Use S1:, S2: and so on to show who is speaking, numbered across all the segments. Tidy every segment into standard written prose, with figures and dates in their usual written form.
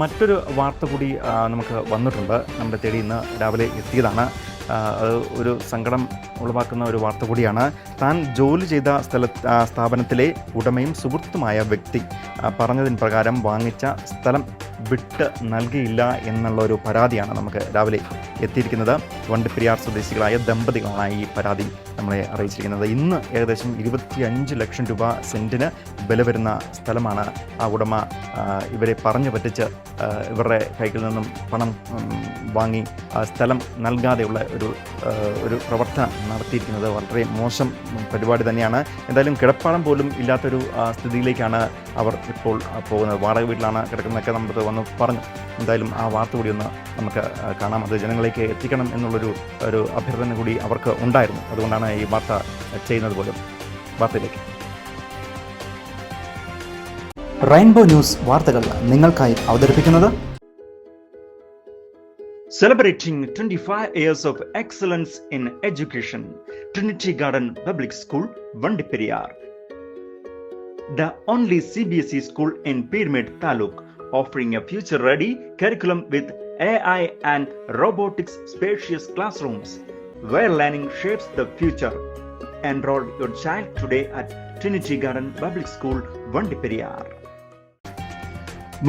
S1: മറ്റൊരു വാർത്ത കൂടി നമുക്ക് വന്നിട്ടുണ്ട്. നമ്മുടെ തേടി ഇന്ന് രാവിലെ എത്തിയതാണ്. അത് ഒരു സങ്കടം ഉളവാക്കുന്ന ഒരു വാർത്ത കൂടിയാണ്. താൻ ജോലി ചെയ്ത സ്ഥാപനത്തിലെ ഉടമയും സുഹൃത്തുമായ വ്യക്തി പറഞ്ഞതിന് പ്രകാരം വാങ്ങിച്ച സ്ഥലം വിട്ട് നൽകിയില്ല എന്നുള്ള ഒരു പരാതിയാണ് നമുക്ക് രാവിലെ എത്തിയിരിക്കുന്നത്. വണ്ടിപ്പെരിയാർ സ്വദേശികളായ ദമ്പതികളാണ് ഈ പരാതി നമ്മളെ അറിയിച്ചിരിക്കുന്നത്. ഇന്ന് ഏകദേശം 25 ലക്ഷം രൂപ സെൻറ്റിന് വില വരുന്ന സ്ഥലമാണ് ആ ഉടമ ഇവരെ പറഞ്ഞു പറ്റിച്ച് ഇവരുടെ കൈകളിൽ നിന്നും പണം വാങ്ങി സ്ഥലം നൽകാതെയുള്ള ഒരു പ്രവർത്തനം നടത്തിയിരിക്കുന്നത്. വളരെ മോശം പരിപാടി തന്നെയാണ്. എന്തായാലും കിടപ്പാടം പോലും ഇല്ലാത്തൊരു സ്ഥിതിയിലേക്കാണ് അവർ ഇപ്പോൾ പോകുന്നത്. വാടക വീട്ടിലാണ് കിടക്കുന്നതൊക്കെ നമ്മുടെ വന്ന് പറഞ്ഞു. എന്തായാലും ആ വാർത്ത കൂടി ഒന്ന് നമുക്ക് കാണാം. അത് ജനങ്ങളിലേക്ക് എത്തിക്കണം എന്നുള്ളൊരു അഭ്യർത്ഥന കൂടി അവർക്ക് ഉണ്ടായിരുന്നു. അതുകൊണ്ടാണ് ഈ വാർത്ത ചെയ്യുന്നത് പോലും. വാർത്തയിലേക്ക്.
S2: റെയിൻബോ ന്യൂസ് വാർത്തകൾ നിങ്ങൾക്കായി അവതരിപ്പിക്കുന്നത്
S1: Celebrating 25 years of excellence in education, Trinity Garden Public School, Vandiperiyar. The only CBSE school in Pyramid Taluk, offering a future-ready curriculum with AI and robotics spacious classrooms, where learning shapes the future. Enroll your child today at Trinity Garden Public School, Vandiperiyar.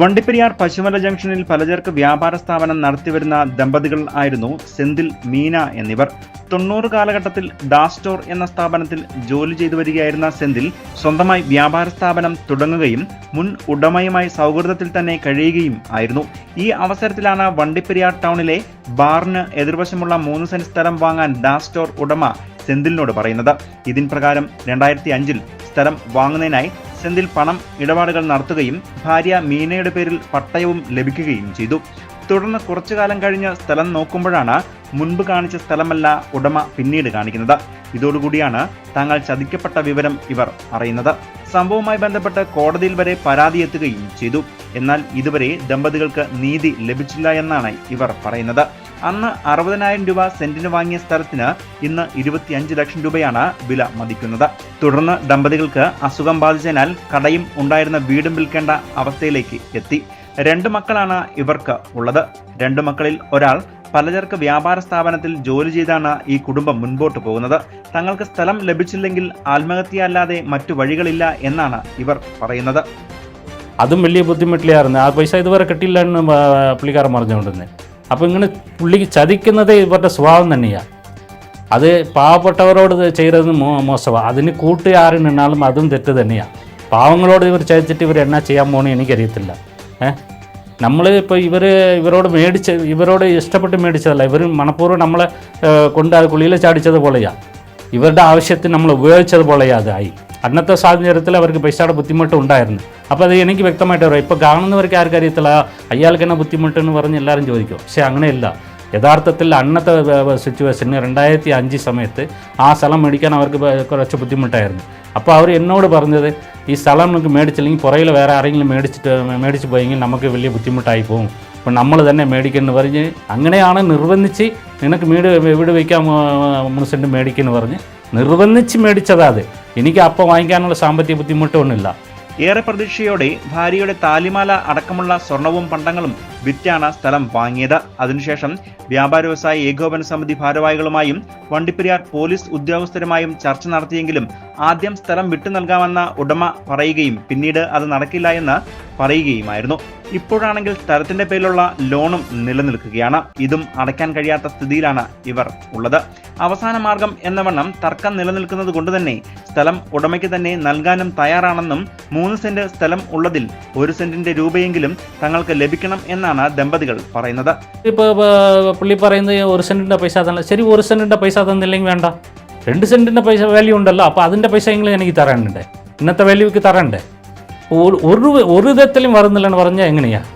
S1: Vandiperiyar Pasumala ജംഗ്ഷനിൽ പലചരക്ക് വ്യാപാര സ്ഥാപനം നടത്തിവരുന്ന ദമ്പതികൾ ആയിരുന്നു സെന്തിൽ, മീന എന്നിവർ. 90 കാലഘട്ടത്തിൽ ഡാസ്റ്റോർ എന്ന സ്ഥാപനത്തിൽ ജോലി ചെയ്തു വരികയായിരുന്ന സെന്തിൽ സ്വന്തമായി വ്യാപാര സ്ഥാപനം തുടങ്ങുകയും മുൻ ഉടമയുമായി സൗഹൃദത്തിൽ തന്നെ കഴിയുകയും ആയിരുന്നു. ഈ അവസരത്തിലാണ് വണ്ടിപ്പെരിയാർ ടൗണിലെ ബാറിന് എതിർവശമുള്ള 3 സെന്റ് സ്ഥലം വാങ്ങാൻ ഡാസ്റ്റോർ ഉടമ സെന്തിലിനോട് പറയുന്നത്. ഇതിൻ പ്രകാരം 2005 സ്ഥലം വാങ്ങുന്നതിനായി സെന്തിൽ പണം ഇടപാടുകൾ നടത്തുകയും ഭാര്യ മീനയുടെ പേരിൽ പട്ടയവും ലഭിക്കുകയും ചെയ്തു. തുടർന്ന് കുറച്ചു കാലം കഴിഞ്ഞ് സ്ഥലം നോക്കുമ്പോഴാണ് മുൻപ് കാണിച്ച സ്ഥലമല്ല ഉടമ പിന്നീട് കാണിക്കുന്നത്. ഇതോടുകൂടിയാണ് താങ്കൾ ചതിക്കപ്പെട്ട വിവരം ഇവർ അറിയുന്നത്. സംഭവവുമായി ബന്ധപ്പെട്ട് കോടതിയിൽ വരെ പരാതി എത്തുകയും ചെയ്തു. എന്നാൽ ഇതുവരെ ദമ്പതികൾക്ക് നീതി ലഭിച്ചില്ല എന്നാണ് ഇവർ പറയുന്നത്. അന്ന് 60,000 രൂപ സെന്റിന് വാങ്ങിയ സ്ഥലത്തിന് ഇന്ന് 25 ലക്ഷം രൂപയാണ് വില മതിക്കുന്നത്. തുടർന്ന് ദമ്പതികൾക്ക് അസുഖം ബാധിച്ചതിനാൽ കടയും ഉണ്ടായിരുന്ന വീടും വിൽക്കേണ്ട അവസ്ഥയിലേക്ക് എത്തി. 2 മക്കളാണ് ഇവർക്ക് ഉള്ളത്. 2 മക്കളിൽ ഒരാൾ പലചരക്ക് വ്യാപാര സ്ഥാപനത്തിൽ ജോലി ചെയ്താണ് ഈ കുടുംബം മുൻപോട്ട് പോകുന്നത്. തങ്ങൾക്ക് സ്ഥലം ലഭിച്ചില്ലെങ്കിൽ ആത്മഹത്യ അല്ലാതെ മറ്റു വഴികളില്ല എന്നാണ് ഇവർ പറയുന്നത്.
S3: അതും വലിയ ബുദ്ധിമുട്ടിലായിരുന്നു. ആ പൈസ ഇതുവരെ കിട്ടിയില്ല എന്ന് പുള്ളിക്കാരൻ പറഞ്ഞുകൊണ്ടിരുന്നത്. അപ്പോൾ ഇങ്ങനെ പുള്ളിക്ക് ചതിക്കുന്നത് ഇവരുടെ സ്വഭാവം തന്നെയാണ്. അത് പാവപ്പെട്ടവരോട് ചെയ്തത് മോശമാണ്. അതിന് കൂട്ടുകാരൻ നിന്നാലും അതും തെറ്റ് തന്നെയാണ്. പാവങ്ങളോട് ഇവർ ചതിച്ചിട്ട് ഇവർ എന്നാ ചെയ്യാൻ പോകണമെന്ന് എനിക്കറിയത്തില്ല. നമ്മൾ ഇപ്പോൾ ഇവരോട് ഇഷ്ടപ്പെട്ട് മേടിച്ചതല്ല. ഇവർ മനഃപൂർവ്വം നമ്മളെ കൊണ്ട് അത് കുളിയിൽ ചാടിച്ചത് പോലെയാണ്. ഇവരുടെ ആവശ്യത്തിന് നമ്മൾ ഉപയോഗിച്ചത് പോലെയാണ് അതായി. അന്നത്തെ സാഹചര്യത്തിൽ അവർക്ക് പൈസയുടെ ബുദ്ധിമുട്ട് ഉണ്ടായിരുന്നു. അപ്പോൾ അത് എനിക്ക് വ്യക്തമായിട്ട് പറയാം. ഇപ്പോൾ കാണുന്നവർക്ക് ആർക്കും അറിയത്തില്ല അയാൾക്ക് തന്നെ ബുദ്ധിമുട്ടെന്ന് പറഞ്ഞ് എല്ലാവരും ചോദിക്കും. പക്ഷേ അങ്ങനെയല്ല. യഥാർത്ഥത്തിൽ അന്നത്തെ സിറ്റുവേഷന് 2005 സമയത്ത് ആ സ്ഥലം മേടിക്കാൻ അവർക്ക് കുറച്ച് ബുദ്ധിമുട്ടായിരുന്നു. അപ്പോൾ അവർ എന്നോട് പറഞ്ഞത് ഈ സ്ഥലം നമുക്ക് മേടിച്ചില്ലെങ്കിൽ പുറകിൽ വേറെ ആരെങ്കിലും മേടിച്ച് പോയെങ്കിൽ നമുക്ക് വലിയ ബുദ്ധിമുട്ടായി പോകും. അപ്പോൾ നമ്മൾ തന്നെ മേടിക്കുമെന്ന് പറഞ്ഞ് അങ്ങനെയാണ് നിർബന്ധിച്ച് നിനക്ക് വീട് വയ്ക്കാൻ 3 സെൻറ്റ് മേടിക്കുമെന്ന് പറഞ്ഞ് നിർബന്ധിച്ച് മേടിച്ചതാ. അത് എനിക്ക് അപ്പോൾ വാങ്ങിക്കാനുള്ള സാമ്പത്തിക ബുദ്ധിമുട്ടൊന്നുമില്ല.
S1: ഏറെ പ്രതീക്ഷയോടെ ഭാര്യയുടെ താലിമാല അടക്കമുള്ള സ്വർണവും പണ്ടങ്ങളും വിറ്റാണ് സ്ഥലം വാങ്ങിയത്. അതിനുശേഷം വ്യാപാര വ്യവസായ ഏകോപന സമിതി ഭാരവാഹികളുമായും വണ്ടിപ്പെരിയാർ പോലീസ് ഉദ്യോഗസ്ഥരുമായും ചർച്ച നടത്തിയെങ്കിലും ആദ്യം സ്ഥലം വിട്ടു നൽകാമെന്ന ഉടമ പറയുകയും പിന്നീട് അത് നടക്കില്ല എന്ന് പറയുകയുമായിരുന്നു. ഇപ്പോഴാണെങ്കിൽ സ്ഥലത്തിന്റെ പേരിലുള്ള ലോണും നിലനിൽക്കുകയാണ്. ഇതും അടയ്ക്കാൻ കഴിയാത്ത സ്ഥിതിയിലാണ് ഇവർ ഉള്ളത്. അവസാന മാർഗം എന്ന വണ്ണം തർക്കം നിലനിൽക്കുന്നത് കൊണ്ട് തന്നെ സ്ഥലം ഉടമയ്ക്ക് തന്നെ നൽകാനും തയ്യാറാണെന്നും 3 സെന്റ് സ്ഥലം ഉള്ളതിൽ 1 സെന്റിന്റെ രൂപയെങ്കിലും തങ്ങൾക്ക് ലഭിക്കണം എന്നാണ് ദമ്പതികൾ പറയുന്നത്.
S3: ഇപ്പോൾ പുള്ളി പറയുന്നത് 1 സെന്റിന്റെ പൈസ തന്നെ. ശരി, 1 സെന്റിന്റെ പൈസ തന്നില്ലെങ്കിൽ വേണ്ട, 2 സെന്റിന്റെ പൈസ വാല്യൂ ഉണ്ടല്ലോ. അപ്പോൾ അതിന്റെ പൈസ എങ്കിലും എനിക്ക് തരണ്ടേ? ഇന്നത്തെ വാല്യൂക്ക് തരണ്ടേ? ഒരു വിധത്തിലും വരുന്നില്ലെന്ന് പറഞ്ഞാൽ എങ്ങനെയാണ്?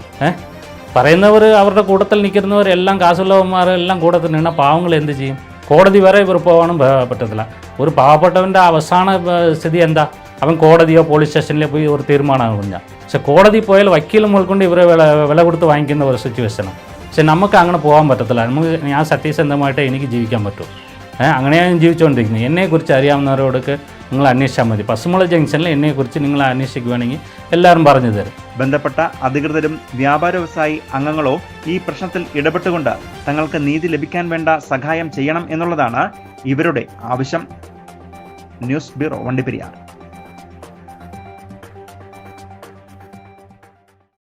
S3: പറയുന്നവർ അവരുടെ കൂട്ടത്തിൽ നിൽക്കുന്നവരെല്ലാം കാശുള്ളവന്മാരെല്ലാം കൂട്ടത്തിൽ നിന്നാൽ പാവങ്ങൾ എന്ത് ചെയ്യും? കോടതി വരെ ഇവർ പോകാനും പറ്റത്തില്ല. ഒരു പാവപ്പെട്ടവൻ്റെ അവസാന സ്ഥിതി എന്താ? അവൻ കോടതിയോ പോലീസ് സ്റ്റേഷനിലോ പോയി ഒരു തീരുമാനമാണ് പറഞ്ഞാൽ. പക്ഷെ കോടതി പോയാൽ വക്കീലും മുൾക്കൊണ്ട് ഇവരെ വില കൊടുത്ത് വാങ്ങിക്കുന്ന ഒരു സിറ്റുവേഷനാണ്. പക്ഷെ നമുക്ക് അങ്ങനെ പോകാൻ പറ്റത്തില്ല. ഞാൻ സത്യസന്ധമായിട്ട് എനിക്ക് ജീവിക്കാൻ പറ്റും. അങ്ങനെയാണ് ഞാൻ ജീവിച്ചുകൊണ്ടിരിക്കുന്നത്. എന്നെക്കുറിച്ച് അറിയാവുന്നവരോടൊക്കെ നിങ്ങൾ അന്വേഷിച്ചാൽ മതി. പസുമള ജംഗ്ഷനിൽ എന്നെക്കുറിച്ച് നിങ്ങൾ അന്വേഷിക്കുകയാണെങ്കിൽ എല്ലാവരും പറഞ്ഞു തരും.
S1: ബന്ധപ്പെട്ട അധികൃതരും വ്യാപാര വ്യവസായി അംഗങ്ങളോ ഈ പ്രശ്നത്തിൽ ഇടപെട്ടുകൊണ്ട് തങ്ങൾക്ക് നീതി ലഭിക്കാൻ വേണ്ട സഹായം ചെയ്യണം എന്നുള്ളതാണ് ഇവരുടെ ആവശ്യം. News bureau, Vandiperiyar.